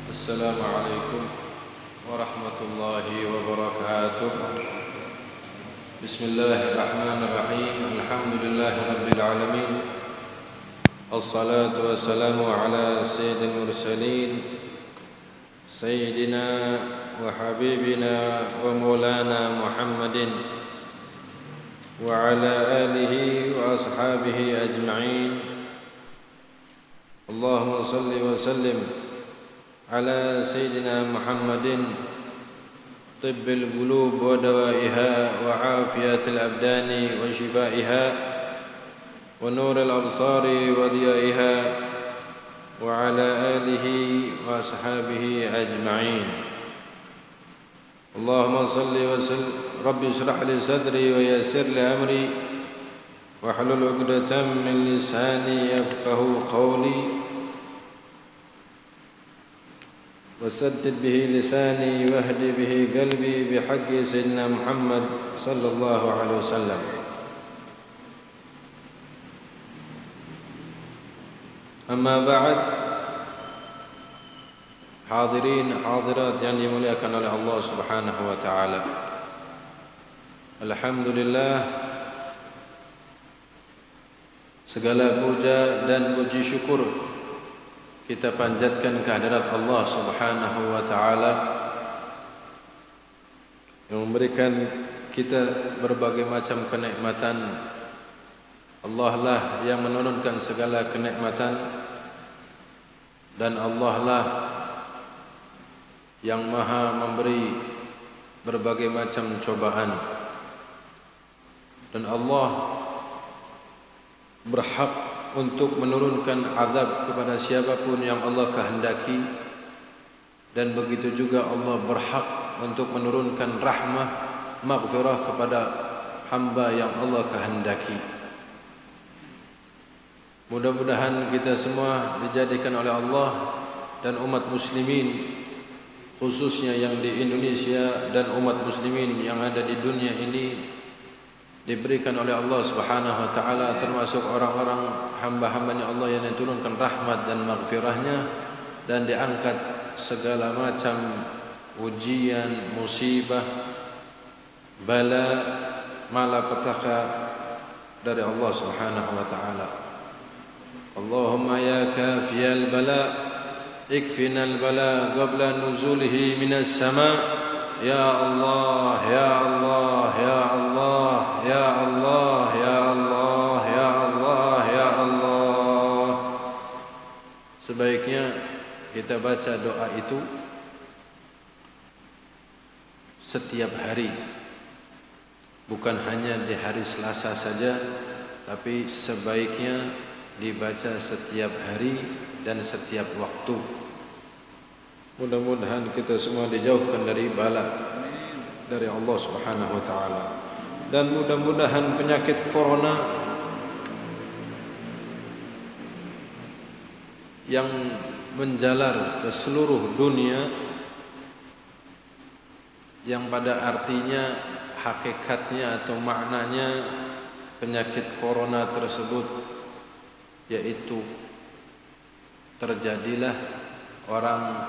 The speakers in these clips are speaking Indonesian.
السلام عليكم ورحمة الله وبركاته. بسم الله الرحمن الرحيم. الحمد لله رب العالمين، الصلاة والسلام على سيد المرسلين سيدنا وحبيبنا ومولانا محمد وعلى آله وأصحابه أجمعين. اللهم صل وسلم على سيدنا محمد طب القلوب ودوائها وعافية الأبدان وشفائها ونور الأبصار وضيائها وعلى آله وأصحابه أجمعين. اللهم صل وسلم. رب اشرح لي صدري ويسر لي أمري واحلل عقدة من لساني يفقه قولي وسدد به لساني واهدي به قلبي بحق سيدنا محمد صلى الله عليه وسلم. أما بعد، hadirin hadirat yang dimuliakan oleh Allah Subhanahu wa taala. Alhamdulillah, segala puja dan puji syukur kita panjatkan kehadirat Allah Subhanahu wa taala yang memberikan kita berbagai macam kenikmatan. Allah lah yang menurunkan segala kenikmatan, dan Allah lah yang maha memberi berbagai macam cobaan, dan Allah berhak untuk menurunkan azab kepada siapapun yang Allah kehendaki, dan begitu juga Allah berhak untuk menurunkan rahmah, maghfirah kepada hamba yang Allah kehendaki. Mudah-mudahan kita semua dijadikan oleh Allah dan umat muslimin, khususnya yang di Indonesia dan umat muslimin yang ada di dunia ini, diberikan oleh Allah Subhanahu wa taala termasuk orang-orang hamba-hambanya Allah yang diturunkan rahmat dan maghfirahnya, dan diangkat segala macam ujian, musibah, bala, malapetaka dari Allah Subhanahu wa taala. Allahumma ya kafiyal bala ikfinal bala qabla nuzulihi minas sama'. Ya Allah, ya Allah, ya Allah, ya Allah, ya Allah, ya Allah, ya Allah. Sebaiknya kita baca doa itu setiap hari, bukan hanya di hari Selasa saja, tapi sebaiknya dibaca setiap hari dan setiap waktu. Mudah-mudahan kita semua dijauhkan dari bala dari Allah Subhanahu wa taala, dan mudah-mudahan penyakit corona yang menjalar ke seluruh dunia, yang pada artinya hakikatnya atau maknanya penyakit corona tersebut yaitu terjadilah orang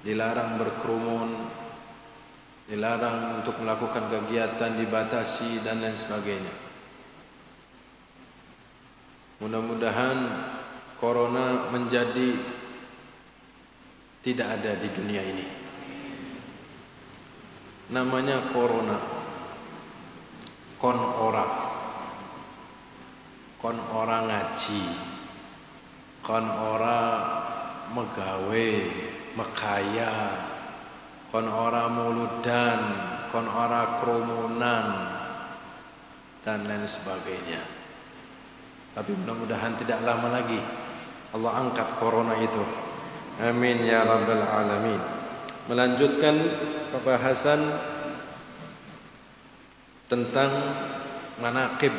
dilarang berkerumun, dilarang untuk melakukan kegiatan, dibatasi dan lain sebagainya. Mudah-mudahan corona menjadi tidak ada di dunia ini. Namanya corona, kon ora ngaji, kon ora megawe mekaya, kon ora muludan, kon ora kerumunan dan lain sebagainya. Tapi mudah-mudahan tidak lama lagi Allah angkat corona itu. Amin ya rabbal alamin. Melanjutkan pembahasan tentang manaqib,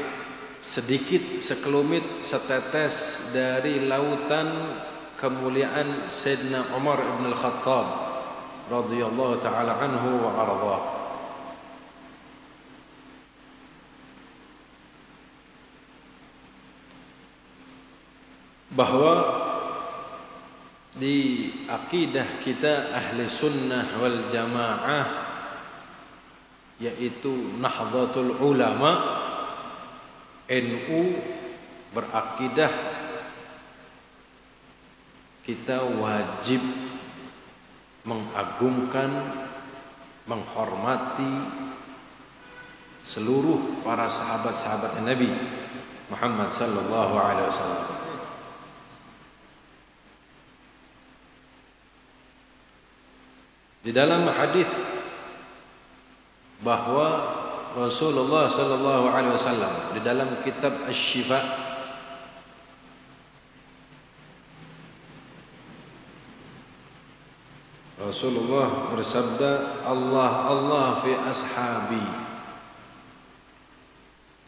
sedikit sekelumit setetes dari lautan kemuliaan Sayyidina Umar ibn al-Khattab radhiyallahu ta'ala anhu wa ardhah. Bahwa di akidah kita ahli sunnah wal jamaah, yaitu Nahdlatul Ulama NU, berakidah kita wajib mengagungkan, menghormati seluruh para sahabat-sahabat Nabi Muhammad sallallahu alaihi wasallam. Di dalam hadis bahwa Rasulullah sallallahu alaihi wasallam di dalam kitab Asy-Syifa Rasulullah bersabda, Allah fi ashabi,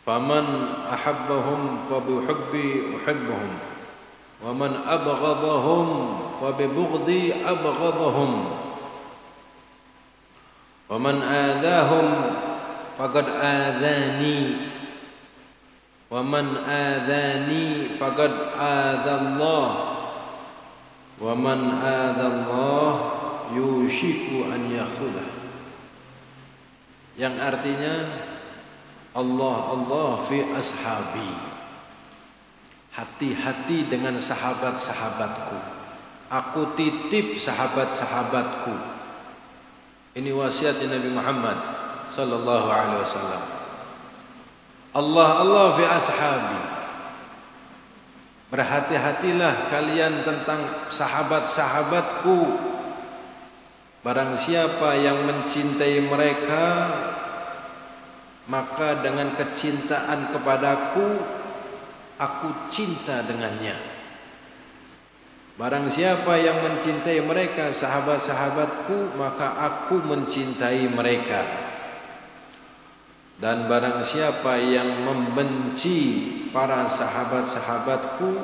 faman ahabbahum fabihubbi uhibbuhum, waman abghadahum fabibughdi abghadahum, waman adahum faqad adani, waman adani faqad adallah, waman adallah yushiku an yakhudah. Yang artinya Allah fi ashabi, hati-hati dengan sahabat-sahabatku, aku titip sahabat-sahabatku. Ini wasiat Nabi Muhammad sallallahu alaihi wasallam. Allah fi ashabi, berhati-hatilah kalian tentang sahabat-sahabatku. Barang siapa yang mencintai mereka, maka dengan kecintaan kepadaku, aku cinta dengannya. Barang siapa yang mencintai mereka, sahabat-sahabatku, maka aku mencintai mereka. Dan barang siapa yang membenci para sahabat-sahabatku,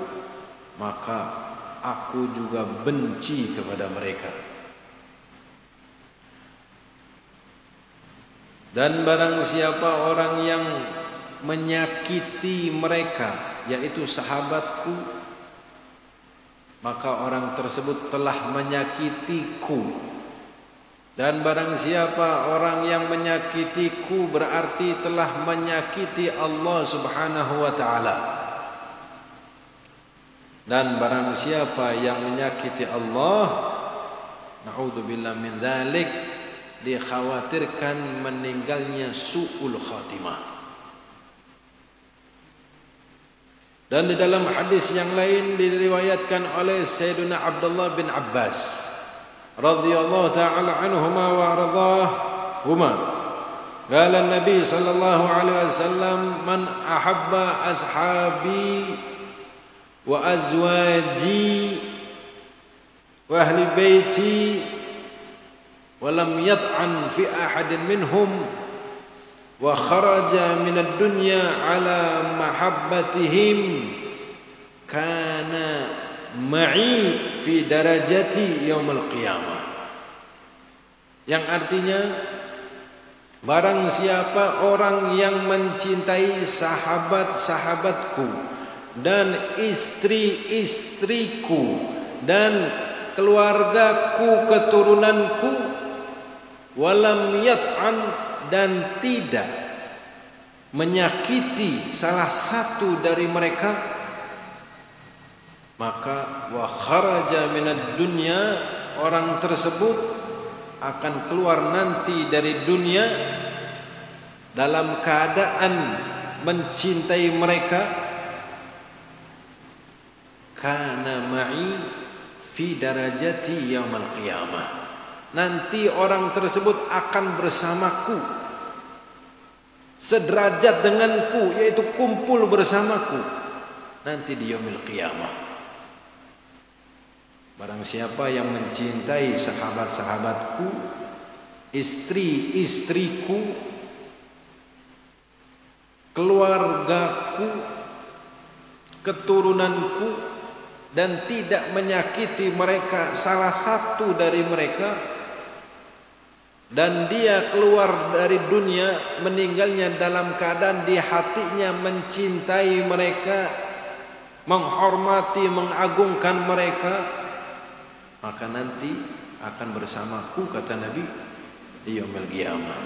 maka aku juga benci kepada mereka. Dan barang siapa orang yang menyakiti mereka, yaitu sahabatku, maka orang tersebut telah menyakitiku. Dan barang siapa orang yang menyakitiku, berarti telah menyakiti Allah subhanahu wa ta'ala. Dan barang siapa yang menyakiti Allah, na'udzubillah min dzalik, dikhawatirkan meninggalnya su'ul khatimah. Dan di dalam hadis yang lain diriwayatkan oleh Sayyidina Abdullah bin Abbas radhiyallahu ta'ala anhuma wa ardahuma, qala Nabi sallallahu alaihi wasallam, man ahabba ashabi wa azwaji wa ahli baiti walam yat'an fi ahadin minhum wa kharaja minad dunya ala mahabbatihim kana ma'i fi darajati yaumil qiyamah. Yang artinya, barang siapa orang yang mencintai sahabat-sahabatku dan istri-istriku dan keluargaku, keturunanku, walam yat'an, dan tidak menyakiti salah satu dari mereka, maka wa kharaja minad dunya, orang tersebut akan keluar nanti dari dunia dalam keadaan mencintai mereka, kana ma'i fi darajati yaumil qiyamah, nanti orang tersebut akan bersamaku, sederajat denganku, yaitu kumpul bersamaku nanti di yaumil qiyamah. Barang siapa yang mencintai sahabat-sahabatku, istri-istriku, keluargaku, keturunanku, dan tidak menyakiti mereka, salah satu dari mereka, dan dia keluar dari dunia, meninggalnya dalam keadaan di hatinya mencintai mereka, menghormati, mengagungkan mereka, maka nanti akan bersamaku, kata Nabi, di yaumil qiyamah.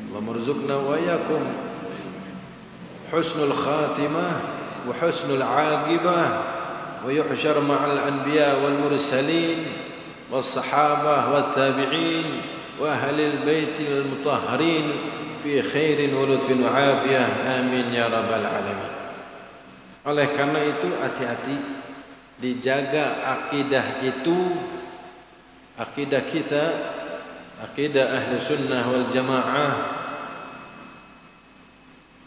Allahumma rzuqna wa iyyakum husnul khatimah wa husnul aqibah wa yuhsyar ma'al anbiya wal mursalin was sahabah wat tabi'in wa ahlil baitil mutahharin fi khairin wa lutfin wa afiyah, amin ya rabbal alamin. Oleh karena itu hati-hati dijaga akidah itu, akidah kita, akidah ahli sunnah wal jamaah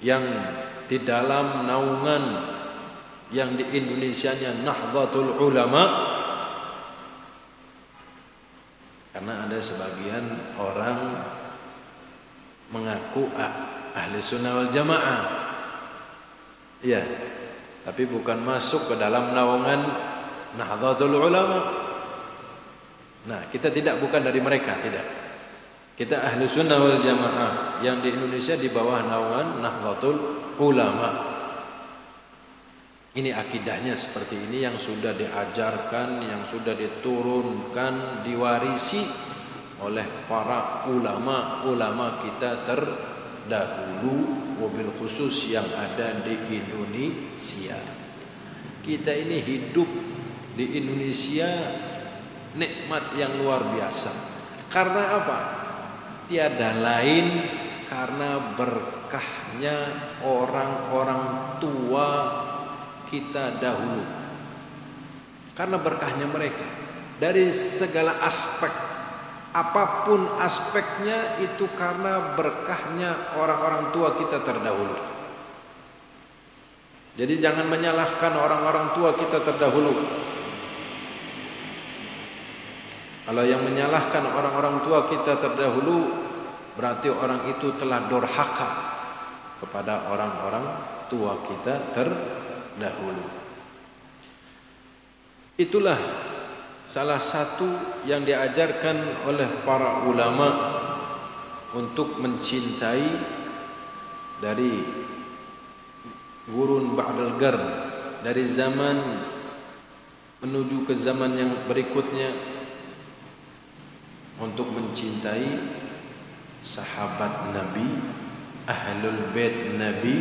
yang di dalam naungan yang di Indonesianya Nahdlatul Ulama. Karena ada sebagian orang mengaku ahli sunnah wal jamaah, ya, tapi bukan masuk ke dalam naungan Nahdlatul Ulama. Nah, kita bukan dari mereka, tidak. Kita ahli sunnah wal jamaah yang di Indonesia di bawah naungan Nahdlatul Ulama. Ini akidahnya seperti ini, yang sudah diajarkan, yang sudah diturunkan, diwarisi oleh para ulama kita terdahulu, mobil khusus yang ada di Indonesia. Kita ini hidup di Indonesia nikmat yang luar biasa. Karena apa? Tiada lain karena berkahnya orang-orang tua kita dahulu. Karena berkahnya mereka dari segala aspek, apapun aspeknya, itu karena berkahnya orang-orang tua kita terdahulu. Jadi jangan menyalahkan orang-orang tua kita terdahulu. Kalau yang menyalahkan orang-orang tua kita terdahulu, berarti orang itu telah durhaka kepada orang-orang tua kita terdahulu. Itulah salah satu yang diajarkan oleh para ulama untuk mencintai dari gurun ba'dal qarn, dari zaman menuju ke zaman yang berikutnya, untuk mencintai sahabat Nabi, ahlul bait Nabi,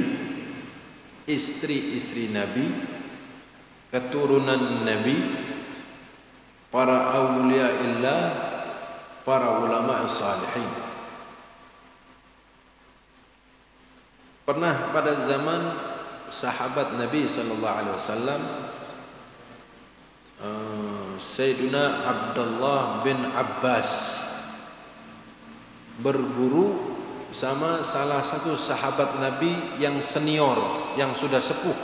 istri-istri Nabi, keturunan Nabi, para awliya illah, para ulama salihin. Pernah pada zaman sahabat Nabi sallallahu alaihi wasallam, Sayyidina Abdullah bin Abbas berguru sama salah satu sahabat Nabi yang senior, yang sudah sepuh.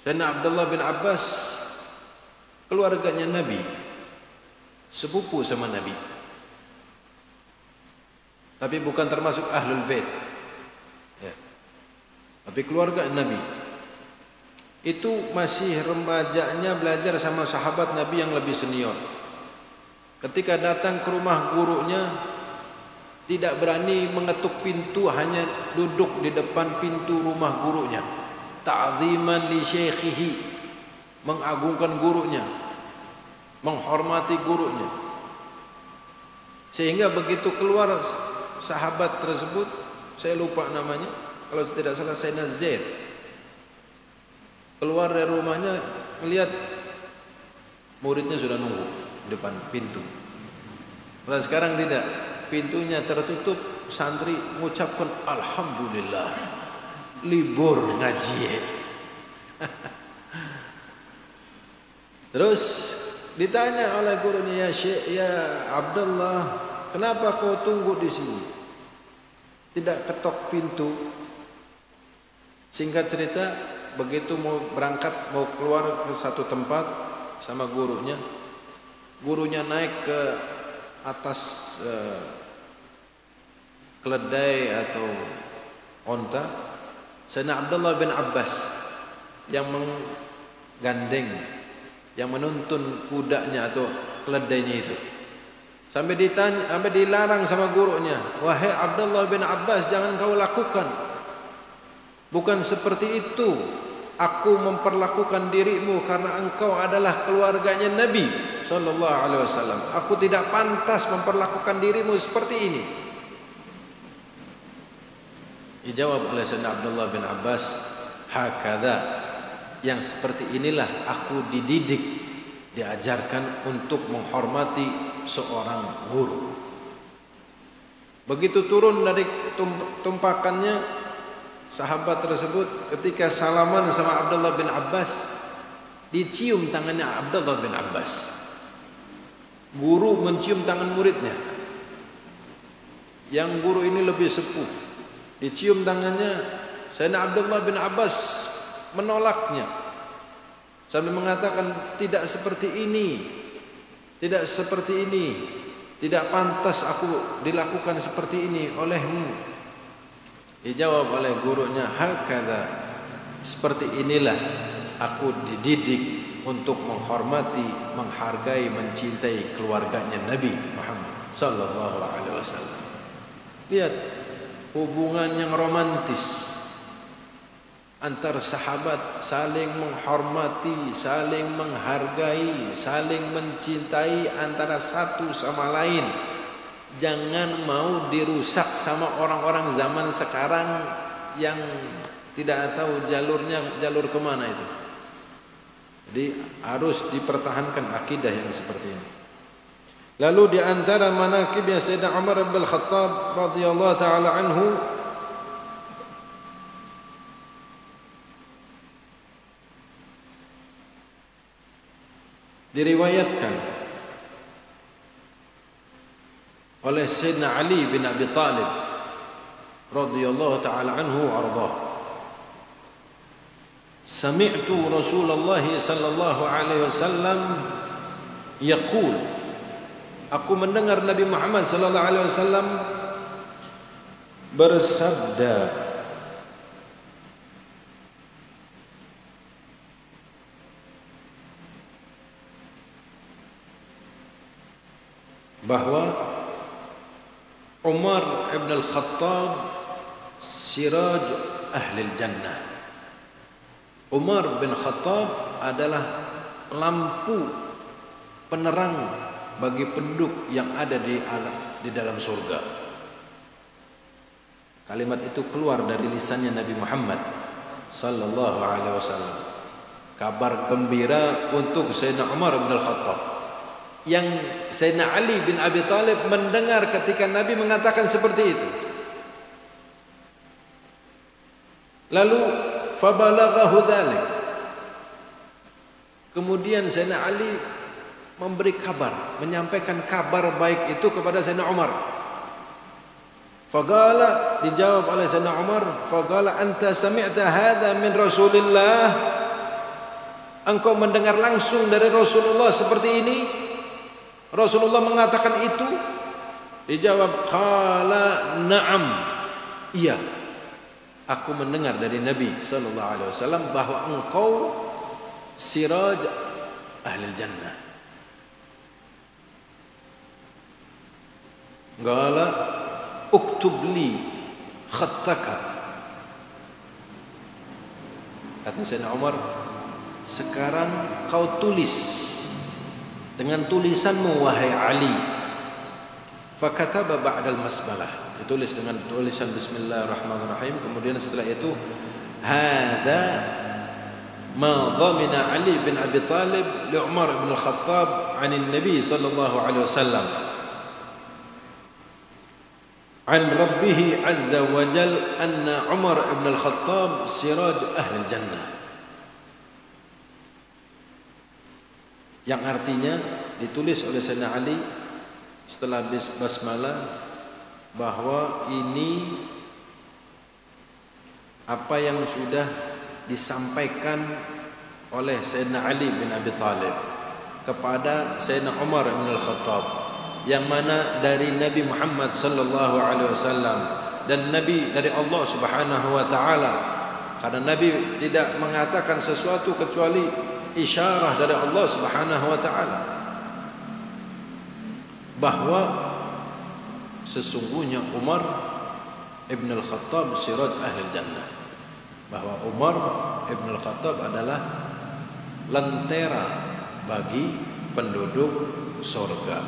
Sayyidina Abdullah bin Abbas keluarganya Nabi, sepupu sama Nabi, tapi bukan termasuk ahlul bait, ya. Tapi keluarga Nabi. Itu masih remajanya belajar sama sahabat Nabi yang lebih senior. Ketika datang ke rumah gurunya, tidak berani mengetuk pintu, hanya duduk di depan pintu rumah gurunya. Ta'ziman li syekhihi, mengagungkan gurunya, menghormati gurunya. Sehingga begitu keluar sahabat tersebut, saya lupa namanya, kalau tidak salah Sayyidina Zaid, keluar dari rumahnya, melihat muridnya sudah nunggu di depan pintu. Kalau sekarang tidak, pintunya tertutup, santri mengucapkan alhamdulillah, libur ngaji. Terus ditanya oleh gurunya, ya Syekh, ya Abdullah, kenapa kau tunggu di sini? Tidak ketok pintu. Singkat cerita, begitu mau berangkat, mau keluar ke satu tempat sama gurunya, gurunya naik ke atas keledai atau onta. Sayyidina Abdullah bin Abbas yang menggandeng, yang menuntun kudanya atau keledainya itu, sampai ditanya, sampai dilarang sama gurunya, wahai Abdullah bin Abbas, jangan kau lakukan. Bukan seperti itu aku memperlakukan dirimu, karena engkau adalah keluarganya Nabi sallallahu alaihi wasallam. Aku tidak pantas memperlakukan dirimu seperti ini. Dijawab oleh Sayyidina Abdullah bin Abbas, hakadha, yang seperti inilah aku dididik, diajarkan untuk menghormati seorang guru. Begitu turun dari tumpakannya, sahabat tersebut ketika salaman sama Abdullah bin Abbas, dicium tangannya Abdullah bin Abbas. Guru mencium tangan muridnya. Yang guru ini lebih sepuh, dicium tangannya. Sayyidina Abdullah bin Abbas menolaknya sambil mengatakan, tidak seperti ini, tidak seperti ini, tidak pantas aku dilakukan seperti ini olehmu. Dijawab oleh gurunya, hakadha, seperti inilah aku dididik untuk menghormati, menghargai, mencintai keluarganya Nabi Muhammad sallallahu alaihi wasallam. Lihat hubungan yang romantis antar sahabat, saling menghormati, saling menghargai, saling mencintai antara satu sama lain. Jangan mau dirusak sama orang-orang zaman sekarang yang tidak tahu jalur kemana itu. Jadi harus dipertahankan akidah yang seperti ini. Lalu di antara manaqib Sayyidina Umar bin Khattab radhiyallahu taala anhu, diriwayatkan oleh Sayyidina Ali bin Abi Talib radhiyallahu taala anhu wa ardhah, sami'tu Rasulullah sallallahu alaihi wasallam yaqul, aku mendengar Nabi Muhammad sallallahu alaihi wasallam bersabda, bahwa Umar ibn al-Khattab siraj ahli jannah. Umar bin Khattab adalah lampu penerang bagi penduduk yang ada di dalam surga. Kalimat itu keluar dari lisannya Nabi Muhammad sallallahu alaihi wasallam. Kabar gembira untuk Sayyidina Umar bin Al-Khattab, yang Sayyidina Ali bin Abi Talib mendengar ketika Nabi mengatakan seperti itu. Lalu fabalaghahu dzalik, kemudian Sayyidina Ali memberi kabar, menyampaikan kabar baik itu kepada Sayyidina Umar. Faqala, dijawab oleh Sayyidina Umar, faqala anta sami'ta hadza min Rasulillah, engkau mendengar langsung dari Rasulullah seperti ini? Rasulullah mengatakan itu? Dijawab, qala na'am, iya, aku mendengar dari Nabi sallallahu alaihi wasallam bahwa engkau siraj ahli jannah. Qala uktub li khattaka, kata Sayyidina Umar, sekarang kau tulis dengan tulisanmu wahai Ali. Fakataba ba'dal masbalah, ditulis dengan tulisan bismillahirrahmanirrahim. Kemudian setelah itu, hadza ma dhamina Ali bin Abi Talib li Umar bin Al-Khattab 'an Nabi sallallahu alaihi wasallam an rabbih azza wa jal anna Umar bin Al-Khattab siraj ahli jannah, yang artinya ditulis oleh Sayyidina Ali setelah basmalah bahwa ini apa yang sudah disampaikan oleh Sayyidina Ali bin Abi Talib kepada Sayyidina Umar bin Al-Khattab, yang mana dari Nabi Muhammad sallallahu alaihi wasallam dan Nabi dari Allah Subhanahu wa taala, karena Nabi tidak mengatakan sesuatu kecuali isyarah dari Allah Subhanahu wa taala bahwa sesungguhnya Umar ibn al-Khattab siraj ahli jannah. bahwa Umar Ibn Al-Khattab adalah lentera bagi penduduk surga.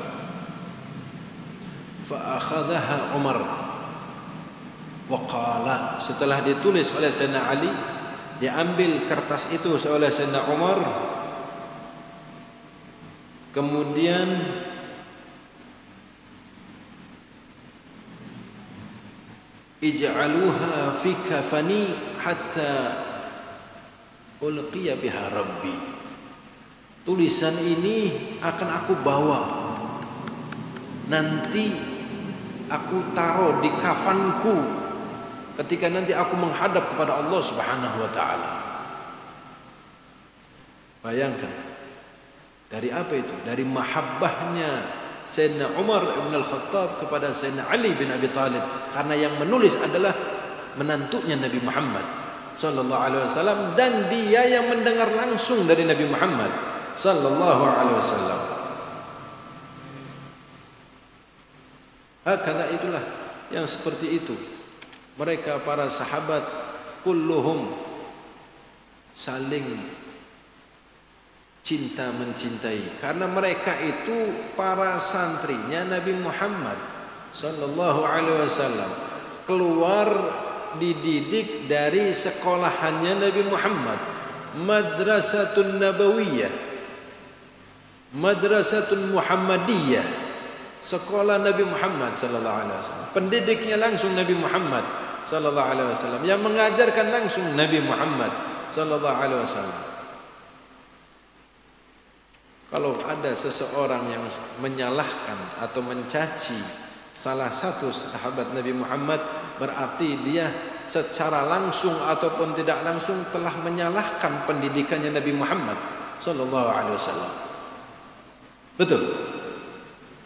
Fa akhadhaha Umar wa qala, setelah ditulis oleh Sayyidina Ali, diambil kertas itu oleh Sayyidina Umar, kemudian ij'aluha fi kafani hatta ulqiya biha rabbi. Tulisan ini akan aku bawa, nanti aku taruh di kafanku ketika nanti aku menghadap kepada Allah Subhanahu wa taala. Bayangkan, dari apa itu? Dari mahabbahnya Sayyidina Umar Ibn Al-Khattab kepada Sayyidina Ali bin Abi Thalib, karena yang menulis adalah menantunya Nabi Muhammad sallallahu alaihi wasallam, dan dia yang mendengar langsung dari Nabi Muhammad sallallahu alaihi wasallam. Hakala, itulah yang seperti itu. Mereka para sahabat kulluhum saling cinta mencintai, karena mereka itu para santrinya Nabi Muhammad sallallahu alaihi wasallam, keluar dididik dari sekolahannya Nabi Muhammad, Madrasatun Nabawiyah, Madrasatun Muhammadiyah, sekolah Nabi Muhammad sallallahu alaihi wasallam. Pendidiknya langsung Nabi Muhammad sallallahu alaihi wasallam, yang mengajarkan langsung Nabi Muhammad sallallahu alaihi wasallam. Kalau ada seseorang yang menyalahkan atau mencaci salah satu sahabat Nabi Muhammad, berarti dia secara langsung ataupun tidak langsung telah menyalahkan pendidikannya Nabi Muhammad sallallahu alaihi wasallam. Betul?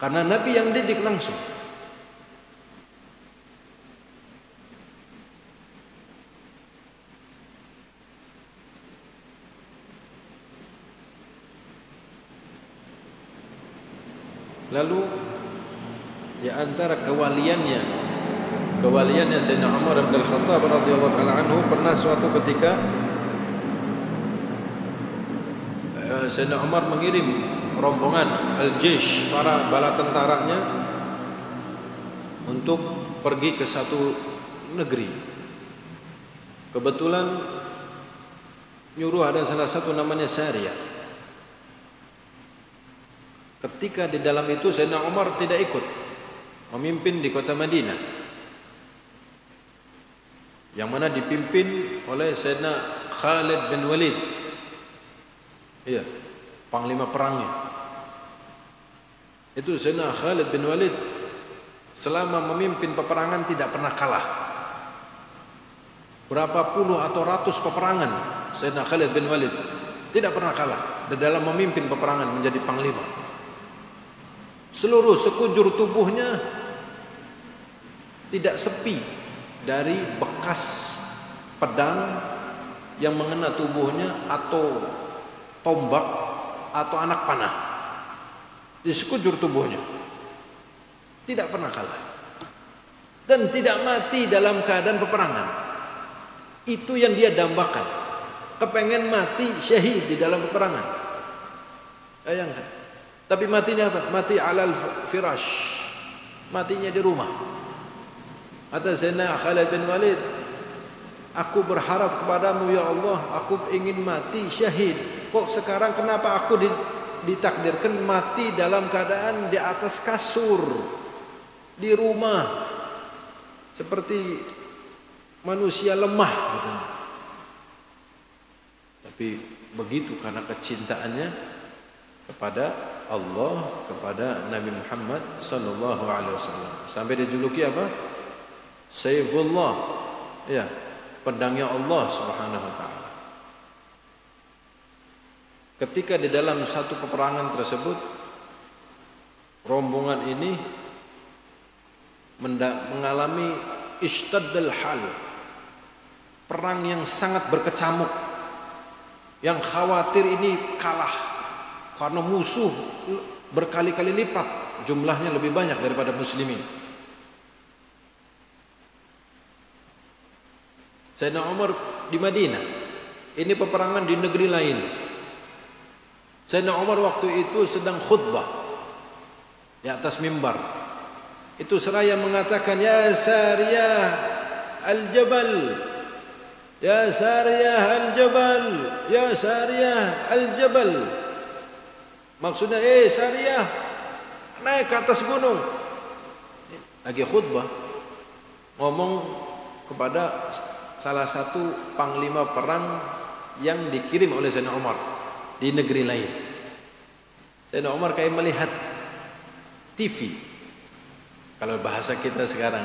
Karena Nabi yang didik langsung. Lalu di antara kewaliannya Sayyidina Umar bin Al-Khattab radhiyallahu ta'ala anhu, pernah suatu ketika Sayyidina Umar mengirim rombongan al-jaysh, para bala tentaranya, untuk pergi ke satu negeri. Kebetulan nyuruh ada salah satu namanya Sariyah. Ketika di dalam itu Sayyidina Umar tidak ikut, memimpin di kota Madinah, yang mana dipimpin oleh Sayyidina Khalid bin Walid. Iya, panglima perangnya. Itu Sayyidina Khalid bin Walid selama memimpin peperangan tidak pernah kalah. Berapa puluh atau ratus peperangan Sayyidina Khalid bin Walid tidak pernah kalah di dalam memimpin peperangan, menjadi panglima. Seluruh sekujur tubuhnya tidak sepi dari bekas pedang yang mengena tubuhnya, atau tombak, atau anak panah. Di sekujur tubuhnya tidak pernah kalah, dan tidak mati dalam keadaan peperangan. Itu yang dia dambakan, kepengen mati syahid di dalam peperangan. Bayangkan. Tapi matinya apa? Mati alal firash, matinya di rumah. Kata Sayyidina Khalid bin Walid, aku berharap kepadamu ya Allah, aku ingin mati syahid. Kok sekarang kenapa aku ditakdirkan mati dalam keadaan di atas kasur, di rumah, seperti manusia lemah gitu. Tapi begitu karena kecintaannya kepada Allah, kepada Nabi Muhammad sallallahu alaihi wasallam, sampai dijuluki apa? Saifullah, ya, pedangnya Allah Subhanahu wa taala. Ketika di dalam satu peperangan tersebut, rombongan ini mengalami ishtaddal hal, perang yang sangat berkecamuk, yang khawatir ini kalah karena musuh berkali-kali lipat jumlahnya, lebih banyak daripada muslimin. Sayyidina Umar di Madinah. Ini peperangan di negeri lain. Sayyidina Umar waktu itu sedang khutbah di atas mimbar. Itu seraya mengatakan, ya Sariyah al-Jabal, ya Sariyah al-Jabal, ya Sariyah al-Jabal. Maksudnya, Sariyah, naik ke atas gunung. Lagi khutbah, ngomong kepada salah satu panglima perang yang dikirim oleh Sayyidina Umar di negeri lain. Sayyidina Umar kayak melihat TV, kalau bahasa kita sekarang,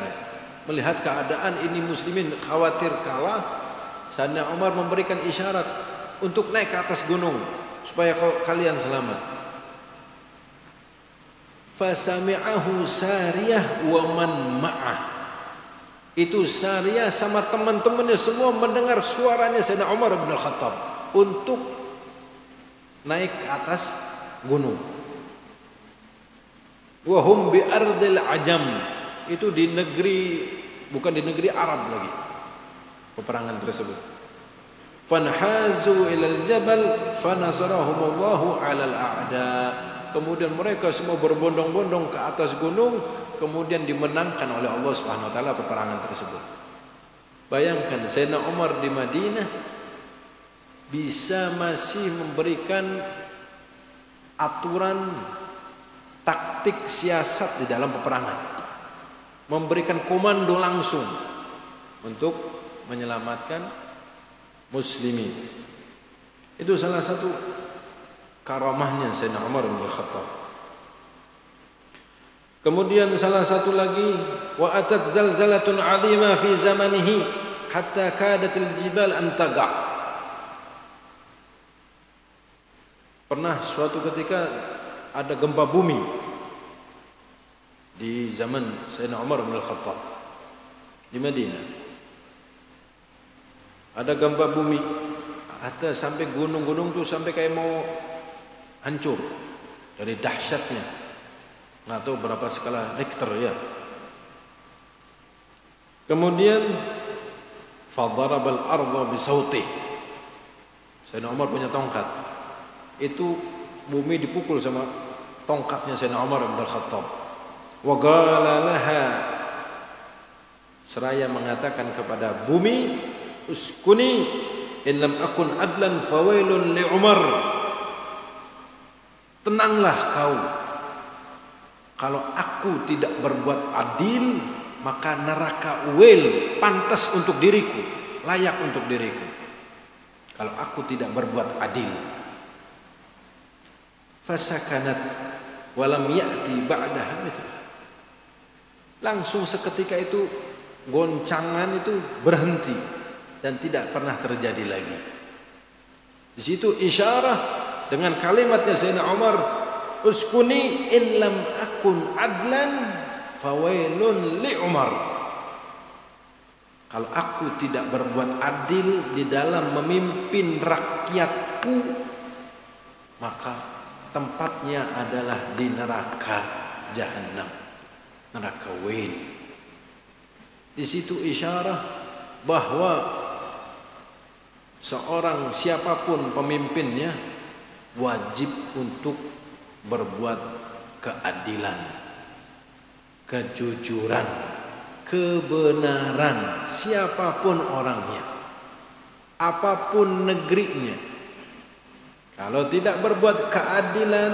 melihat keadaan ini muslimin khawatir kalah. Sayyidina Umar memberikan isyarat untuk naik ke atas gunung supaya kalian selamat. Fasami'ahu Sariyah wa man ma'ah. Itu Sariyah sama teman-temannya semua mendengar suaranya Sayyidina Umar bin Al-Khattab untuk naik ke atas gunung. Wahum bi ardil ajam, itu di negeri, bukan di negeri Arab lagi peperangan tersebut. Fanhazu ilal jabal fanasarahumullahu alal a'da. Kemudian mereka semua berbondong-bondong ke atas gunung, kemudian dimenangkan oleh Allah Subhanahu wa taala peperangan tersebut. Bayangkan Sayyidina Umar di Madinah bisa masih memberikan aturan, taktik, siasat di dalam peperangan, memberikan komando langsung untuk menyelamatkan muslimin. Itu salah satu karamahnya Sayyidina Umar bin Khattab. Kemudian salah satu lagi, wa atat zalzalatun 'azima fi zamanihi hatta kadatil jibal an taqa'. Pernah suatu ketika ada gempa bumi di zaman Sayyidina Umar bin Khattab di Madinah. Ada gempa bumi, ada sampai gunung-gunung tuh sampai kayak mau hancur dari dahsyatnya. Nggak tahu berapa skala Richter ya. Kemudian fadarabal arda bisauti. Sayyidina Umar punya tongkat. Itu bumi dipukul sama tongkatnya Sayyidina Umar bin Khattab. Wa qala laha, seraya mengatakan kepada bumi, uskuni in lam akun adlan fawailun li Umar. Tenanglah kau, kalau aku tidak berbuat adil, maka neraka wail pantas untuk diriku, layak untuk diriku, kalau aku tidak berbuat adil. Fasakanat walam ya'ti ba'daha mithluha. Langsung seketika itu goncangan itu berhenti dan tidak pernah terjadi lagi. Di situ isyarah dengan kalimatnya Sayyidina Umar, uskuni in lam akun adlan fawailun li Umar. Kalau aku tidak berbuat adil di dalam memimpin rakyatku, maka tempatnya adalah di neraka jahanam, neraka wail. Di situ isyarah bahwa seorang siapapun pemimpinnya wajib untuk berbuat keadilan, kejujuran, kebenaran, siapapun orangnya, apapun negerinya. Kalau tidak berbuat keadilan,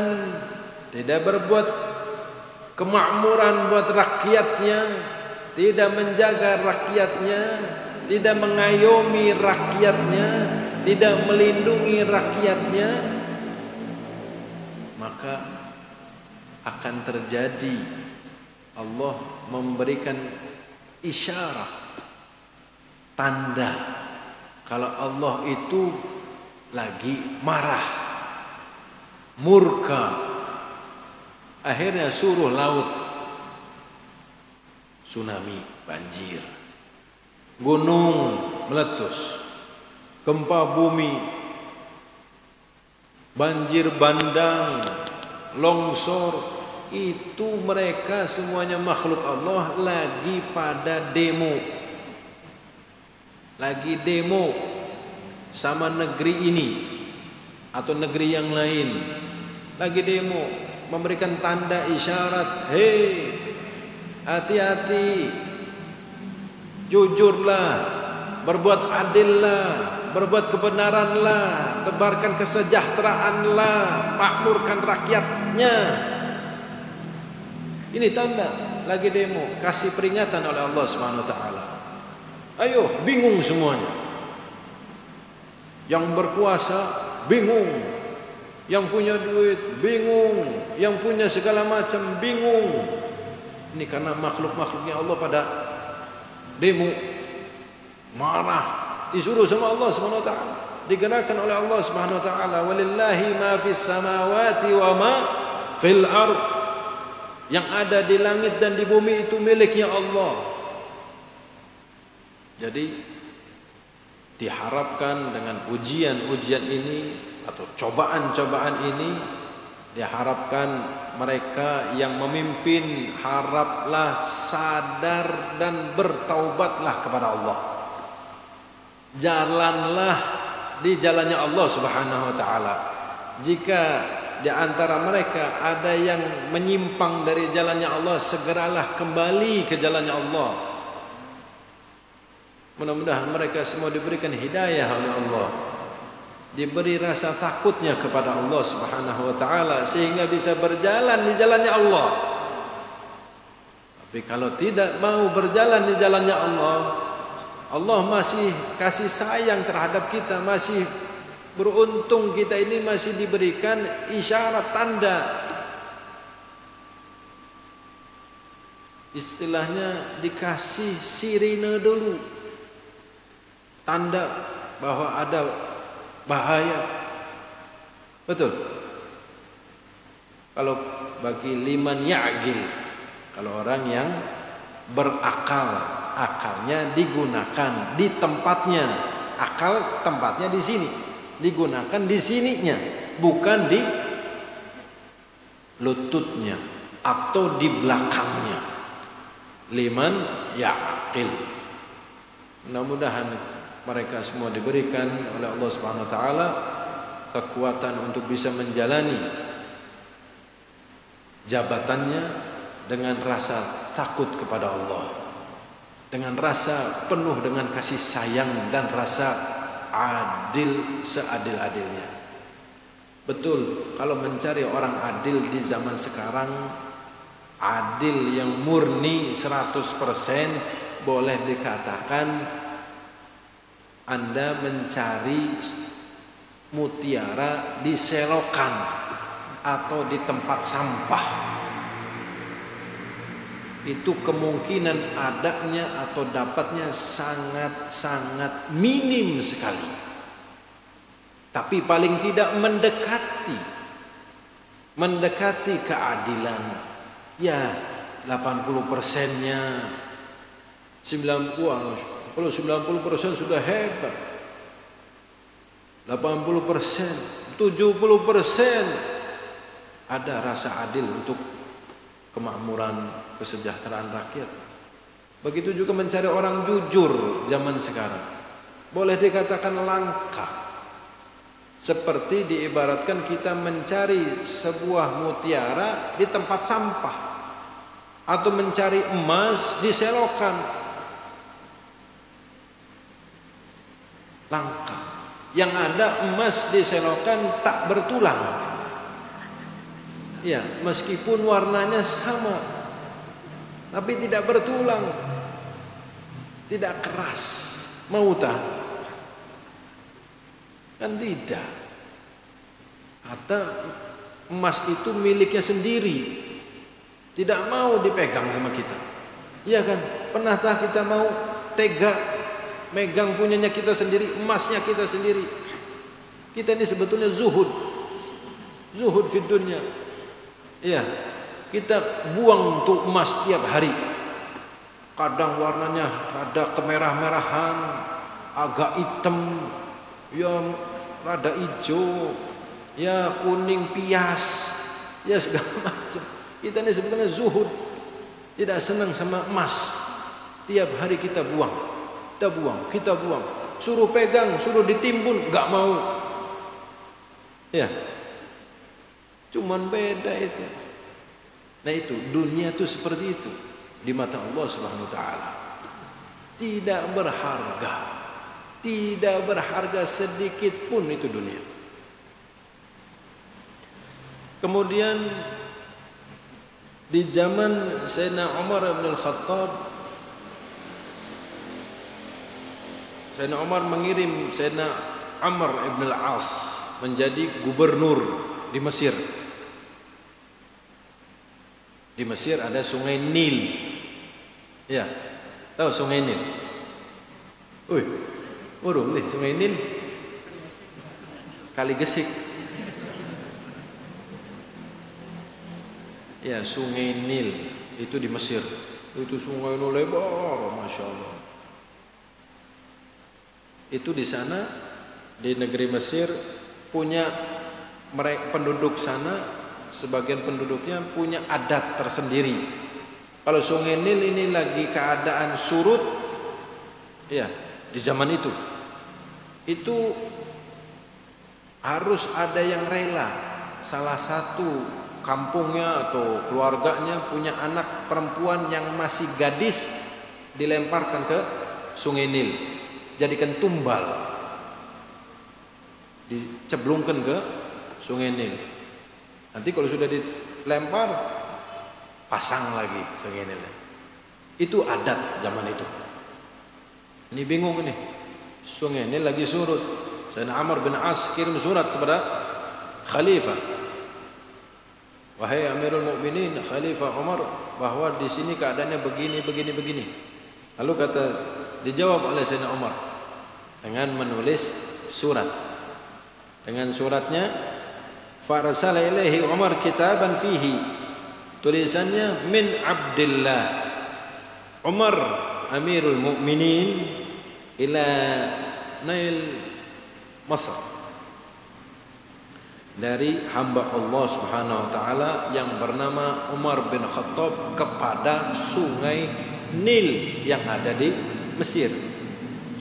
tidak berbuat kemakmuran buat rakyatnya, tidak menjaga rakyatnya, tidak mengayomi rakyatnya, tidak melindungi rakyatnya, maka akan terjadi, Allah memberikan isyarat, tanda kalau Allah itu lagi marah, murka. Akhirnya suruh laut tsunami, banjir, gunung meletus, gempa bumi, banjir bandang, longsor. Itu mereka semuanya makhluk Allah lagi pada demo, lagi demo sama negeri ini atau negeri yang lain, lagi demo, memberikan tanda isyarat, hei, hati-hati, jujurlah, berbuat adillah, berbuat kebenaranlah, tebarkan kesejahteraanlah, makmurkan rakyatnya. Ini tanda lagi demo, kasih peringatan oleh Allah Subhanahu wa taala. Ayo, bingung semuanya. Yang berkuasa bingung, yang punya duit bingung, yang punya segala macam bingung. Ini karena makhluk-makhluknya Allah pada demo, marah, disuruh sama Allah Subhanahu wa taala, digerakkan oleh Allah Subhanahu wa taala, walillahi ma fis samawati wa ma fil ard. Yang ada di langit dan di bumi itu miliknya Allah. Jadi diharapkan dengan ujian-ujian ini atau cobaan-cobaan ini, diharapkan mereka yang memimpin haraplah sadar dan bertaubatlah kepada Allah. Jalanlah di jalannya Allah Subhanahu wa taala. Jika di antara mereka ada yang menyimpang dari jalannya Allah, segeralah kembali ke jalannya Allah. Mudah-mudahan mereka semua diberikan hidayah oleh Allah, diberi rasa takutnya kepada Allah Subhanahu wa taala, sehingga bisa berjalan di jalannya Allah. Tapi kalau tidak mau berjalan di jalannya Allah, Allah masih kasih sayang terhadap kita, masih beruntung kita ini masih diberikan isyarat, tanda. Istilahnya dikasih sirine dulu, tanda bahwa ada bahaya. Betul. Kalau bagi liman ya'gil, kalau orang yang berakal, akalnya digunakan di tempatnya. Akal tempatnya di sini, digunakan di sininya, bukan di lututnya atau di belakangnya. Liman ya'qil. Mudah-mudahan mereka semua diberikan oleh Allah Subhanahu wa taala kekuatan untuk bisa menjalani jabatannya dengan rasa takut kepada Allah, dengan rasa penuh dengan kasih sayang dan rasa adil seadil-adilnya. Betul, kalau mencari orang adil di zaman sekarang, adil yang murni 100%, boleh dikatakan Anda mencari mutiara di selokan atau di tempat sampah. Itu kemungkinan adanya atau dapatnya sangat-sangat minim sekali. Tapi paling tidak mendekati keadilan. Ya, 80%-nya, 90% sudah hebat. 80%, 70% ada rasa adil untuk kemakmuran, kesejahteraan rakyat. Begitu juga mencari orang jujur zaman sekarang, boleh dikatakan langka. Seperti diibaratkan kita mencari sebuah mutiara di tempat sampah atau mencari emas di selokan. Langka. Yang ada emas di selokan tak bertulang. Ya, meskipun warnanya sama, tapi tidak bertulang, tidak keras. Mau tak? Kan tidak. Hatta emas itu miliknya sendiri, tidak mau dipegang sama kita. Iya kan? Pernah tak kita mau tega megang punyanya kita sendiri, emasnya kita sendiri? Kita ini sebetulnya zuhud fid dunya. Iya, kita buang tuh emas tiap hari. Kadang warnanya rada kemerah-merahan, agak hitam, ya rada hijau, ya kuning pias, ya segala macam. Kita ini sebetulnya zuhud, tidak senang sama emas. Tiap hari kita buang, kita buang. suruh pegang, suruh ditimbun, nggak mau. Ya, cuman beda itu. Nah itu, dunia itu seperti itu di mata Allah Subhanahu wa taala. Tidak berharga. Tidak berharga sedikit pun itu dunia. Kemudian di zaman Sayyidina Umar bin Al-Khattab, Sayyidina Umar mengirim Sayyidina Amr ibn al-As menjadi gubernur di Mesir. Di Mesir ada sungai Nil. Ya, tahu sungai Nil? Wih, urung nih sungai Nil. Kali Gesik. Ya, sungai Nil itu di Mesir. Itu sungai itu lebar, masya Allah. Itu di sana di negeri Mesir punya penduduk sana, sebagian penduduknya punya adat tersendiri. Kalau sungai Nil ini lagi keadaan surut, ya di zaman itu harus ada yang rela. Salah satu kampungnya atau keluarganya punya anak perempuan yang masih gadis dilemparkan ke sungai Nil, jadikan tumbal, diceblungkan ke sungai Nil. Nanti kalau sudah dilempar, pasang lagi sungai Nil. Itu adat zaman itu. Ini bingung ini, sungai Nil lagi surut. Sayyidina Amr bin As kirim surat kepada Khalifah, wahai Amirul Mukminin, Khalifah Umar, bahwa di sini keadaannya begini. Lalu dijawab oleh Sayyidina Umar dengan menulis surat. Dengan suratnya, farsala ilaihi Umar kitaban fihi, tulisannya min Abdillah Umar Amirul Mukminin ila Nail Masr, dari hamba Allah Subhanahu wa taala yang bernama Umar bin Khattab kepada sungai Nil yang ada di Mesir.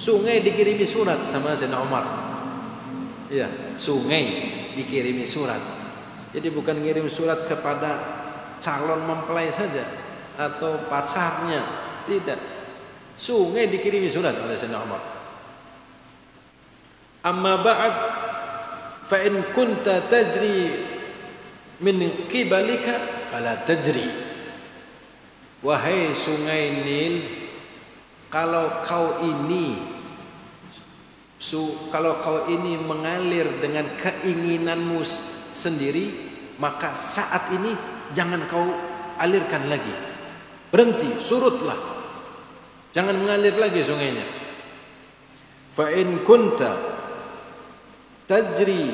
Sungai dikirimi surat sama Sayyidina Umar. Ya, sungai dikirimi surat. Jadi bukan ngirim surat kepada calon mempelai saja atau pacarnya, tidak. Sungai dikirimi surat oleh Sayyidina Umar. Amma ba'd, fa in kunta tajri min qibalika fala tajri. Wahai sungai Nil, kalau kau ini mengalir dengan keinginanmu sendiri, maka saat ini jangan kau alirkan lagi. Berhenti, surutlah. Jangan mengalir lagi sungainya. Fa in kunta tajri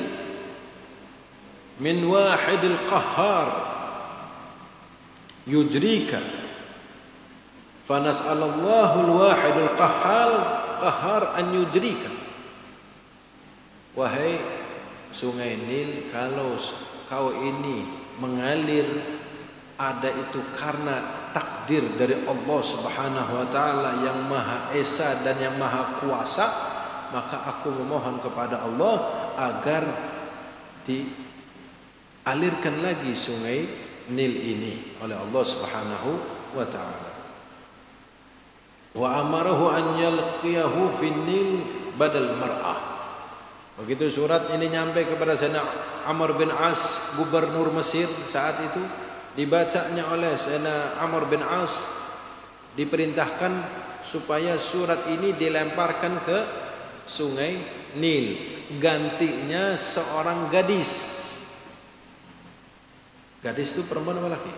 min wahidil qahhar yujrika fa nas'alallahu al-wahidul qahhar an yujrika. Wahai sungai Nil, kalau kau ini mengalir, ada itu karena takdir dari Allah Subhanahu wa taala yang Maha Esa dan yang Maha Kuasa, maka aku memohon kepada Allah agar dialirkan lagi sungai Nil ini oleh Allah Subhanahu wa taala. Wa amarahu an yalqiyahu fin Nil badal mar'ah. Begitu surat ini nyampe kepada Sayyidina Amr bin As, gubernur Mesir saat itu, dibacanya oleh Sayyidina Amr bin As, diperintahkan supaya surat ini dilemparkan ke sungai Nil. Gantinya seorang gadis. Gadis itu perempuan apa laki?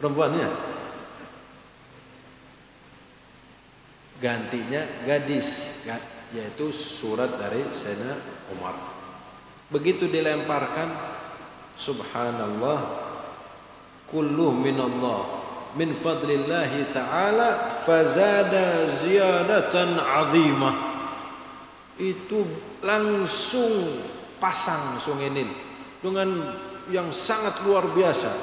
Perempuannya. Gantinya gadis, yaitu surat dari Sayyidina Umar. Begitu dilemparkan, subhanallah, kullu minallah min fadlillahi ta'ala fazada ziyadatan azimah. Itu langsung pasang sungai Nil dengan yang sangat luar biasa.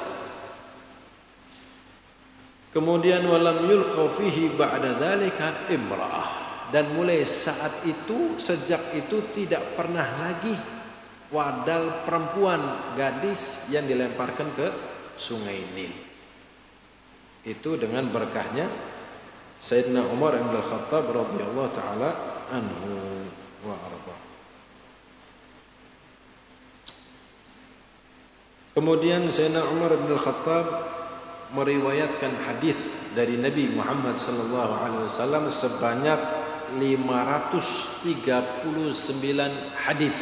Kemudian walam yulqa fihi ba'da dzalika imra'ah. Dan mulai saat itu, sejak itu tidak pernah lagi wadal perempuan gadis yang dilemparkan ke sungai Nil. Itu dengan berkahnya Sayyidina Umar bin Al-Khattab radhiyallahu taala anhu wa arda. Kemudian Sayyidina Umar bin Al-Khattab meriwayatkan hadis dari Nabi Muhammad sallallahu alaihi wasallam sebanyak 539 hadis.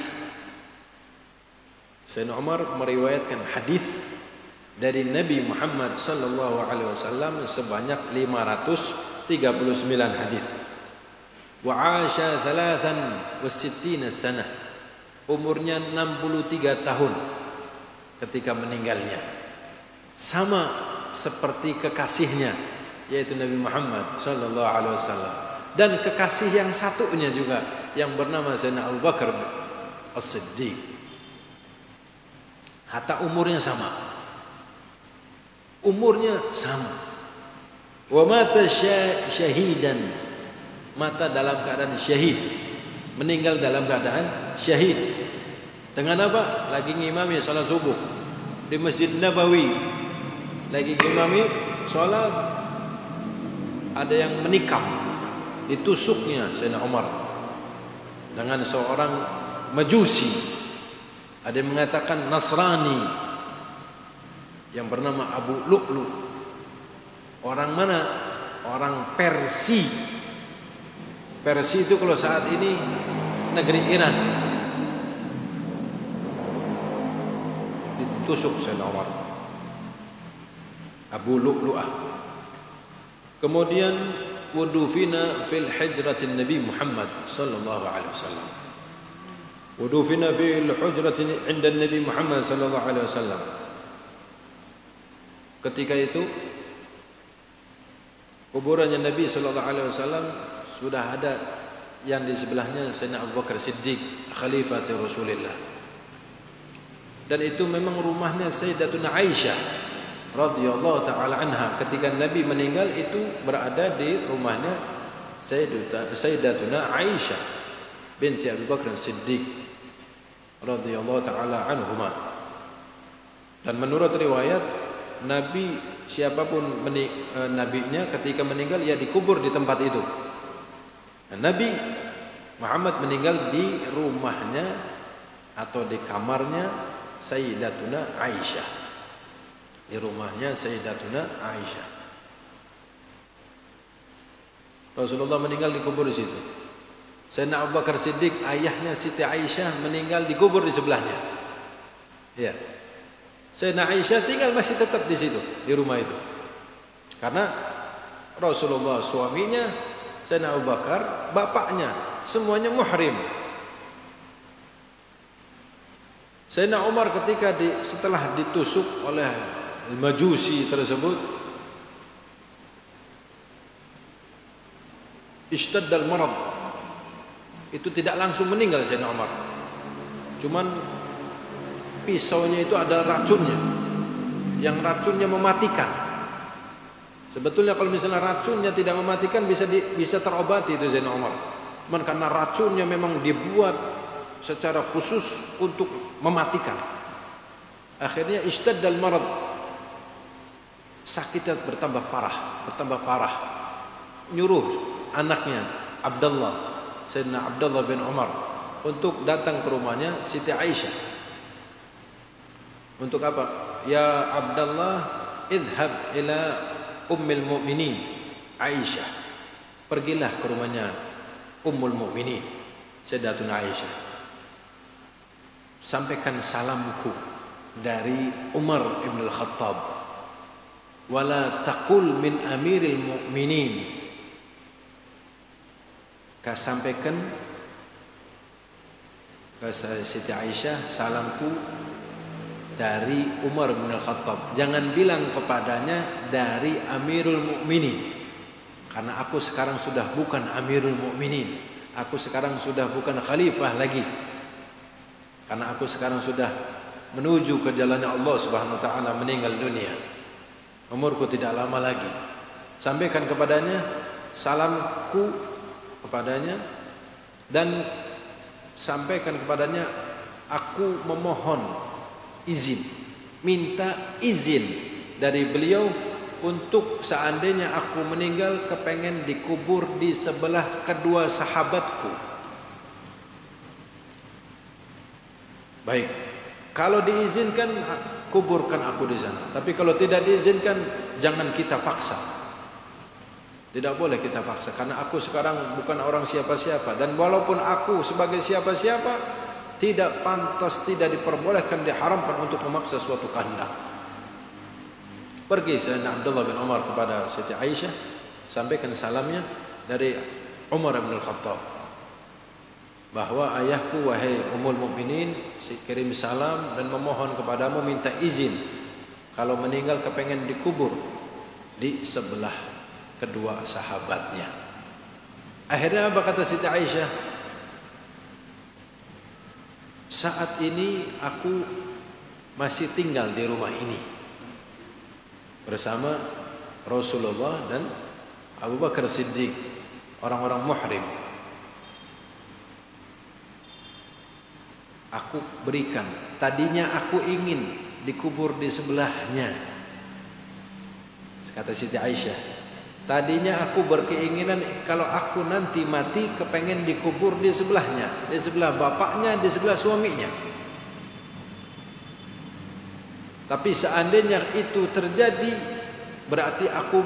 Sayyidina Umar meriwayatkan hadis dari Nabi Muhammad sallallahu alaihi wasallam sebanyak 539 hadis. Wa 'asha 63 sanah. Umurnya 63 tahun ketika meninggalnya. Sama seperti kekasihnya yaitu Nabi Muhammad sallallahu alaihi wasallam, dan kekasih yang satunya juga yang bernama Sayyidina Abu Bakar As-Siddiq. Hatta umurnya sama. Umurnya sama. Wa mata syahidan. Mata dalam keadaan syahid. Meninggal dalam keadaan syahid. Dengan apa? Lagi ngimami salat subuh di Masjid Nabawi. Lagi ngimami salat, ada yang menikam, ditusuknya Sayyidina Umar dengan seorang Majusi. Ada yang mengatakan Nasrani yang bernama Abu Lu'lu. Orang mana? Orang Persia. Persia itu kalau saat ini negeri Iran. Ditusuk Sayyidina Umar. Abu Lu'lu'ah. Kemudian wudufina fil hijratin Nabi Muhammad sallallahu alaihi wasallam. Wudufina fil hujratin 'inda Nabi Muhammad sallallahu alaihi wasallam. Ketika itu kuburannya Nabi sallallahu alaihi wasallam sudah ada yang di sebelahnya Sayyidina Abu Bakar Siddiq, khalifati Rasulullah. Dan itu memang rumahnya Sayyidatuna Aisyah radhiyallahu taala anha. Ketika Nabi meninggal itu berada di rumahnya Sayyidatuna Aisyah binti Abu Bakar Siddiq radhiyallahu taala anhuma. Dan menurut riwayat Nabi, siapapun nabinya ketika meninggal ya dikubur di tempat itu. Nah, Nabi Muhammad meninggal di rumahnya atau di kamarnya Sayyidatuna Aisyah. Di rumahnya Sayyidatuna Aisyah. Rasulullah meninggal dikubur di situ. Sayyidina Abu Bakar Siddiq, ayahnya Siti Aisyah, meninggal dikubur di sebelahnya. Ya. Sayyidina Aisyah tinggal masih tetap di situ, di rumah itu. Karena Rasulullah suaminya, Sayyidina Abu Bakar bapaknya, semuanya muhrim. Sayyidina Umar ketika setelah ditusuk oleh Majusi tersebut, ishtaddal marad. Itu tidak langsung meninggal Sayyidina Umar. Cuman pisaunya itu ada racunnya. Yang racunnya mematikan. Sebetulnya kalau misalnya racunnya tidak mematikan bisa terobati itu Sayyidina Umar. Cuman karena racunnya memang dibuat secara khusus untuk mematikan. Akhirnya ishtaddal marad. Sakitnya bertambah parah. Nyuruh anaknya Abdullah, Sayyidina Abdullah bin Umar, untuk datang ke rumahnya Siti Aisyah. Untuk apa? Ya Abdullah, idhab ila ummil mu'minin Aisyah. Pergilah ke rumahnya Ummul Mu'minin Sayyidatuna Aisyah. Sampaikan salamku dari Umar ibn al-Khattab. Wala taqul min amiril mu'minin. Sampaikan ke Siti Aisyah, salamku dari Umar bin Al-Khattab. Jangan bilang kepadanya dari Amirul Mukminin, karena aku sekarang sudah bukan Amirul Mukminin. Aku sekarang sudah bukan khalifah lagi, karena aku sekarang sudah menuju ke jalannya Allah Subhanahu wa taala, meninggal dunia. Umurku tidak lama lagi. Sampaikan kepadanya salamku kepadanya dan sampaikan kepadanya, aku memohon izin, minta izin dari beliau untuk seandainya aku meninggal kepengen dikubur di sebelah kedua sahabatku. Baik, kalau diizinkan kuburkan aku di sana. Tapi kalau tidak diizinkan jangan kita paksa. Tidak boleh kita paksa karena aku sekarang bukan orang siapa-siapa, dan walaupun aku sebagai siapa-siapa tidak pantas, tidak diperbolehkan, diharamkan untuk memaksa suatu kehendak. Pergi Sayyidina Abdullah bin Umar kepada Siti Aisyah, sampaikan salamnya dari Umar bin Al-Khattab bahwa ayahku wahai Ummul Mukminin kirim salam dan memohon kepadamu, minta izin kalau meninggal kepengen dikubur di sebelah kedua sahabatnya. Akhirnya apa kata Siti Aisyah? Saat ini aku masih tinggal di rumah ini bersama Rasulullah dan Abu Bakar Siddiq, orang-orang muhrim. Aku berikan, tadinya aku ingin dikubur di sebelahnya. Kata Siti Aisyah, tadinya aku berkeinginan kalau aku nanti mati kepengen dikubur di sebelahnya, di sebelah bapaknya, di sebelah suaminya. Tapi seandainya itu terjadi, berarti aku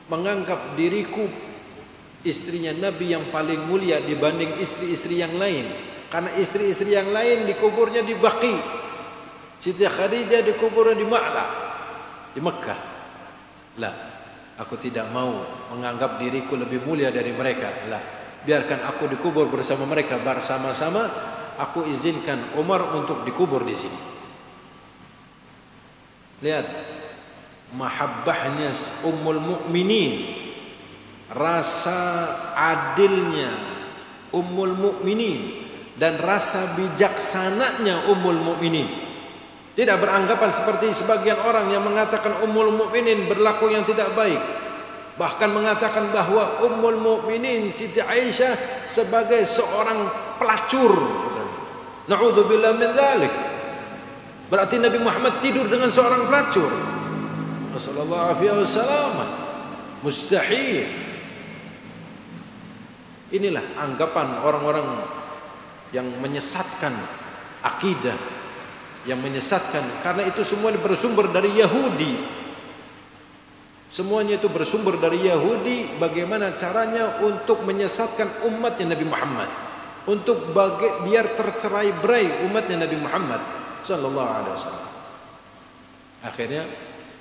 menganggap diriku istrinya Nabi yang paling mulia dibanding istri-istri yang lain. Karena istri-istri yang lain dikuburnya di Baqi, Siti Khadijah dikuburnya di Ma'la, di Mekah. Lah, aku tidak mau menganggap diriku lebih mulia dari mereka. Lah, biarkan aku dikubur bersama mereka bersama-sama. Aku izinkan Umar untuk dikubur di sini. Lihat mahabbahnya Ummul Mukminin, rasa adilnya Ummul Mukminin dan rasa bijaksananya Ummul Mukminin. Tidak beranggapan seperti sebagian orang yang mengatakan Ummul Mukminin berlaku yang tidak baik. Bahkan mengatakan bahwa Ummul Mukminin Siti Aisyah sebagai seorang pelacur. Na'udzubillah min dzalik. Berarti Nabi Muhammad tidur dengan seorang pelacur. Wassallallahu alaihi wasallam. Mustahil. Inilah anggapan orang-orang yang menyesatkan akidah, yang menyesatkan, karena itu semua bersumber dari Yahudi. Semuanya itu bersumber dari Yahudi. Bagaimana caranya untuk menyesatkan umatnya Nabi Muhammad, untuk biar tercerai-berai umatnya Nabi Muhammad sallallahu alaihi wasallam. Akhirnya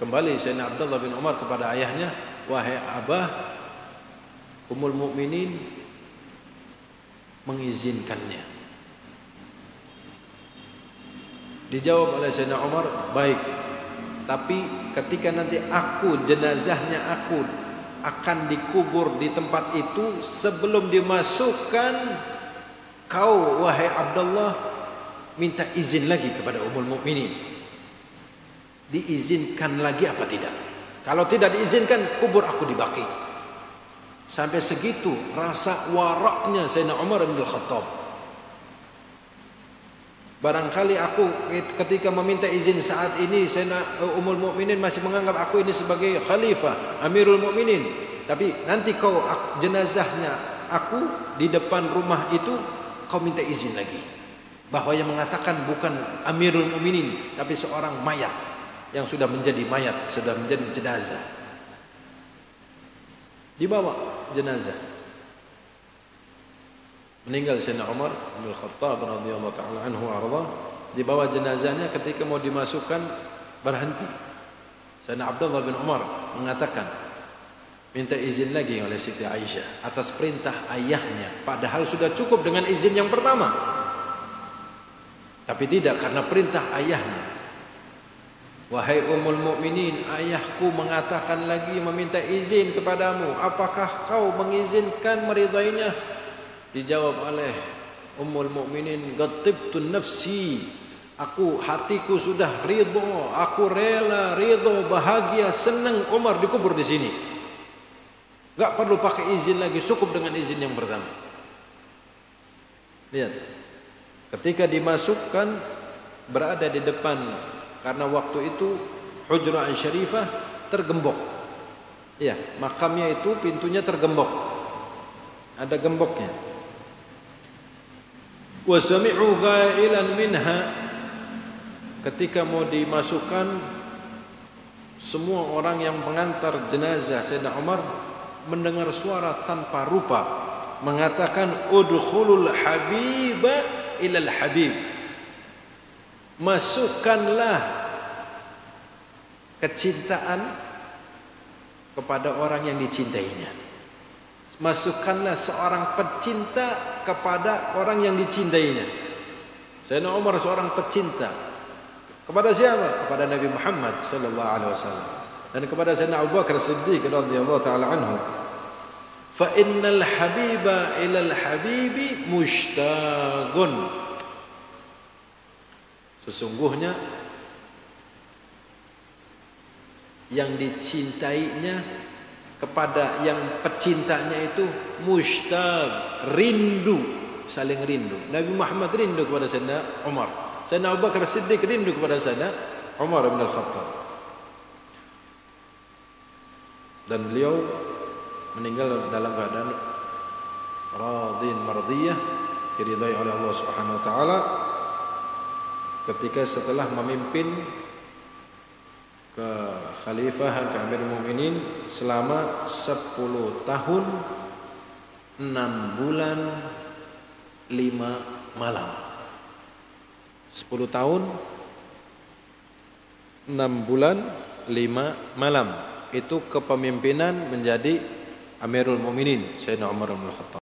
kembali Sayyidina Abdullah bin Umar kepada ayahnya, wahai Abah, Ummul Mukminin mengizinkannya. Dijawab oleh Sayyidina Umar, baik, tapi ketika nanti jenazahnya aku akan dikubur di tempat itu, sebelum dimasukkan, kau wahai Abdullah minta izin lagi kepada Ummul Mukminin. Diizinkan lagi apa tidak? Kalau tidak diizinkan, kubur aku di Baqi. Sampai segitu rasa waraknya Sayyidina Umar bin Al-Khattab. Barangkali aku ketika meminta izin saat ini, Sayyidina Ummul Mukminin masih menganggap aku ini sebagai khalifah, Amirul Mukminin. Tapi nanti kau jenazahnya aku di depan rumah itu, kau minta izin lagi. Bahwa yang mengatakan bukan Amirul Mukminin, tapi seorang mayat yang sudah menjadi mayat, sudah menjadi jenazah. Dibawa jenazah. Meninggal Sayyidina Umar bin Khattab radhiyallahu taala anhu arda. Dibawa jenazahnya, ketika mau dimasukkan berhenti. Sayyidina Abdullah bin Umar mengatakan, minta izin lagi oleh Siti Aisyah atas perintah ayahnya, padahal sudah cukup dengan izin yang pertama. Tapi tidak, karena perintah ayahnya. Wahai Ummul Mukminin, ayahku mengatakan lagi meminta izin kepadamu, apakah kau mengizinkan, meridainya? Dijawab oleh Ummul Mukminin, ghatibtu nafsi, hatiku sudah ridho, aku rela, ridho, bahagia, senang Umar dikubur di sini. Enggak perlu pakai izin lagi, cukup dengan izin yang pertama. Lihat, ketika dimasukkan berada di depan, karena waktu itu Hujrah Syarifah tergembok. Ya, makamnya itu pintunya tergembok, ada gemboknya. Wa sami'u ghailan minha, ketika mau dimasukkan, semua orang yang mengantar jenazah Sayyidina Umar mendengar suara tanpa rupa mengatakan udkhulul habiba ilal habib, masukkanlah kecintaan kepada orang yang dicintainya, masukkanlah seorang pecinta kepada orang yang dicintainya. Sayyidina Umar seorang pecinta kepada siapa? Kepada Nabi Muhammad sallallahu alaihi wasallam dan kepada Sayyidina Abu Bakar Siddiq radhiyallahu taala anhu. Fa innal habiba ilal habibi mushtaqun, sesungguhnya yang dicintainya kepada yang pecintanya itu mushtaq, rindu, saling rindu. Nabi Muhammad rindu kepada Sayyidina Umar, Sayyidina Abu Bakar Siddiq rindu kepada Sayyidina Umar bin Al-Khattab, dan beliau meninggal dalam keadaan radin mardiyah, diridai oleh Allah Subhanahu wa taala, ketika setelah memimpin ke Khalifah ke Amirul Mukminin selama 10 tahun 6 bulan 5 malam. 10 tahun 6 bulan 5 malam itu kepemimpinan menjadi Amirul Mukminin Sayyidina Umar bin Khattab.